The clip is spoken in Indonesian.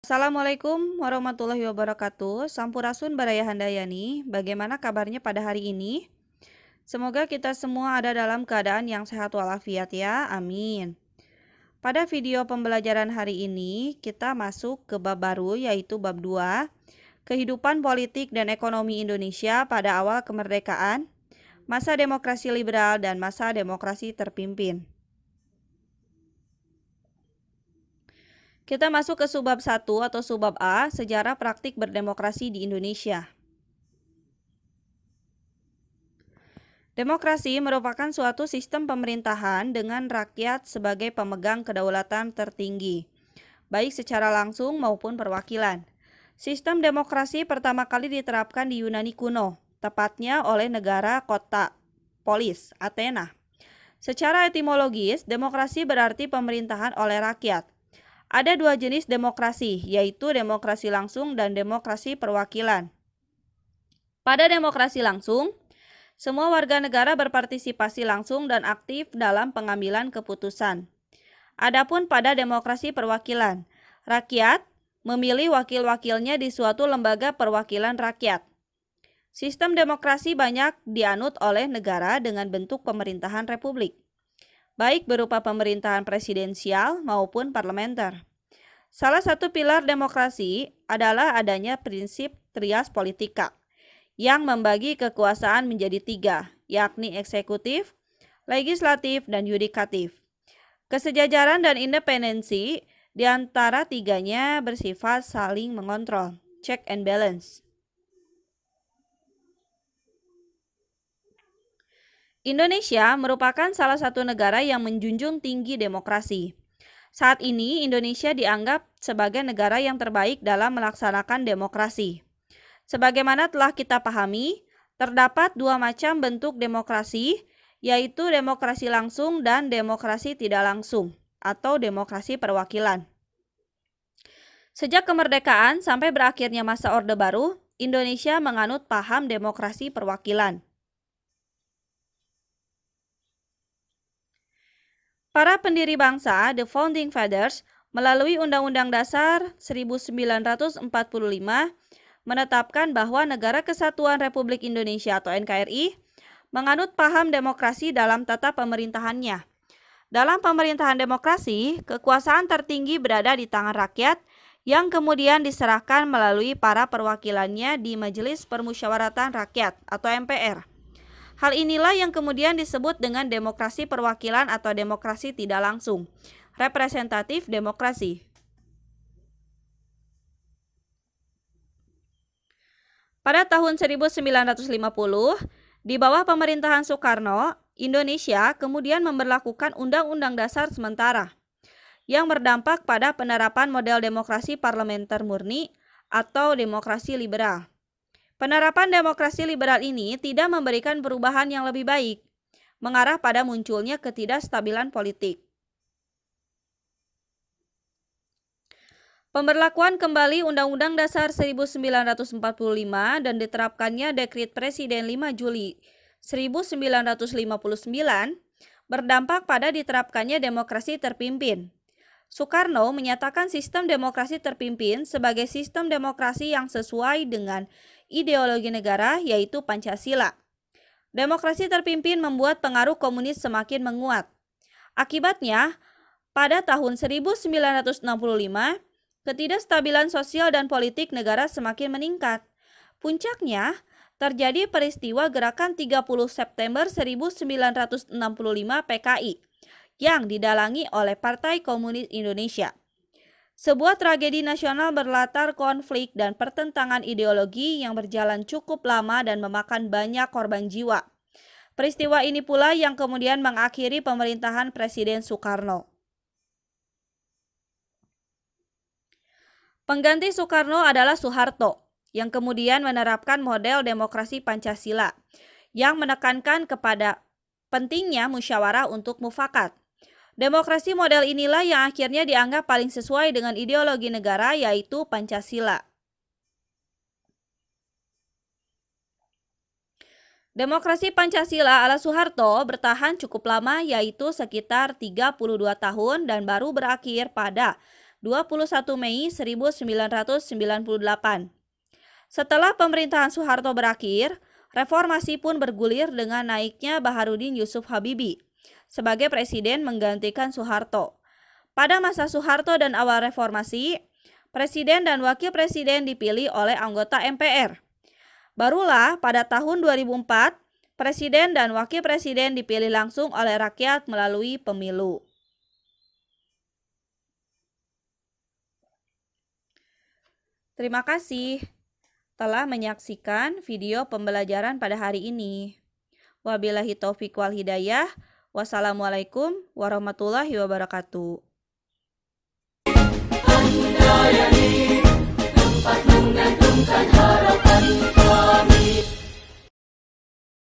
Assalamualaikum warahmatullahi wabarakatuh. Sampurasun Baraya Handayani. Bagaimana kabarnya pada hari ini? Semoga kita semua ada dalam keadaan yang sehat walafiat ya. Amin. Pada video pembelajaran hari ini, kita masuk ke bab baru yaitu bab 2, Kehidupan Politik dan Ekonomi Indonesia pada awal kemerdekaan, masa demokrasi liberal dan masa demokrasi terpimpin. Kita masuk ke subbab 1 atau subbab A, Sejarah Praktik Berdemokrasi di Indonesia. Demokrasi merupakan suatu sistem pemerintahan dengan rakyat sebagai pemegang kedaulatan tertinggi, baik secara langsung maupun perwakilan. Sistem demokrasi pertama kali diterapkan di Yunani kuno, tepatnya oleh negara kota polis, Athena. Secara etimologis, demokrasi berarti pemerintahan oleh rakyat. Ada dua jenis demokrasi, yaitu demokrasi langsung dan demokrasi perwakilan. Pada demokrasi langsung, semua warga negara berpartisipasi langsung dan aktif dalam pengambilan keputusan. Adapun pada demokrasi perwakilan, rakyat memilih wakil-wakilnya di suatu lembaga perwakilan rakyat. Sistem demokrasi banyak dianut oleh negara dengan bentuk pemerintahan republik, baik berupa pemerintahan presidensial maupun parlementer. Salah satu pilar demokrasi adalah adanya prinsip trias politika, yang membagi kekuasaan menjadi 3, yakni eksekutif, legislatif, dan yudikatif. Kesejajaran dan independensi di antara tiganya bersifat saling mengontrol, check and balance. Indonesia merupakan salah satu negara yang menjunjung tinggi demokrasi. Saat ini Indonesia dianggap sebagai negara yang terbaik dalam melaksanakan demokrasi. Sebagaimana telah kita pahami, terdapat dua macam bentuk demokrasi, yaitu demokrasi langsung dan demokrasi tidak langsung, atau demokrasi perwakilan. Sejak kemerdekaan sampai berakhirnya masa Orde Baru, Indonesia menganut paham demokrasi perwakilan. Para pendiri bangsa, the Founding Fathers, melalui Undang-Undang Dasar 1945, menetapkan bahwa Negara Kesatuan Republik Indonesia atau NKRI menganut paham demokrasi dalam tata pemerintahannya. Dalam pemerintahan demokrasi, kekuasaan tertinggi berada di tangan rakyat yang kemudian diserahkan melalui para perwakilannya di Majelis Permusyawaratan Rakyat atau MPR. Hal inilah yang kemudian disebut dengan demokrasi perwakilan atau demokrasi tidak langsung, representatif demokrasi. Pada tahun 1950, di bawah pemerintahan Soekarno, Indonesia kemudian memberlakukan Undang-Undang Dasar sementara yang berdampak pada penerapan model demokrasi parlementer murni atau demokrasi liberal. Penerapan demokrasi liberal ini tidak memberikan perubahan yang lebih baik, mengarah pada munculnya ketidakstabilan politik. Pemberlakuan kembali Undang-Undang Dasar 1945 dan diterapkannya Dekret Presiden 5 Juli 1959 berdampak pada diterapkannya demokrasi terpimpin. Soekarno menyatakan sistem demokrasi terpimpin sebagai sistem demokrasi yang sesuai dengan ideologi negara, yaitu Pancasila. Demokrasi terpimpin membuat pengaruh komunis semakin menguat. Akibatnya, pada tahun 1965, ketidakstabilan sosial dan politik negara semakin meningkat. Puncaknya, terjadi peristiwa Gerakan 30 September 1965 PKI yang didalangi oleh Partai Komunis Indonesia. Sebuah tragedi nasional berlatar konflik dan pertentangan ideologi yang berjalan cukup lama dan memakan banyak korban jiwa. Peristiwa ini pula yang kemudian mengakhiri pemerintahan Presiden Soekarno. Pengganti Soekarno adalah Soeharto, yang kemudian menerapkan model demokrasi Pancasila, yang menekankan kepada pentingnya musyawarah untuk mufakat. Demokrasi model inilah yang akhirnya dianggap paling sesuai dengan ideologi negara, yaitu Pancasila. Demokrasi Pancasila ala Soeharto bertahan cukup lama, yaitu sekitar 32 tahun dan baru berakhir pada 21 Mei 1998. Setelah pemerintahan Soeharto berakhir, reformasi pun bergulir dengan naiknya Baharudin Yusuf Habibie sebagai presiden menggantikan Soeharto. Pada masa Soeharto dan awal reformasi, presiden dan wakil presiden dipilih oleh anggota MPR. Barulah pada tahun 2004, presiden dan wakil presiden dipilih langsung oleh rakyat melalui pemilu. Terima kasih telah menyaksikan video pembelajaran pada hari ini. Wabillahi taufiq wal hidayah. Wassalamualaikum warahmatullahi wabarakatuh.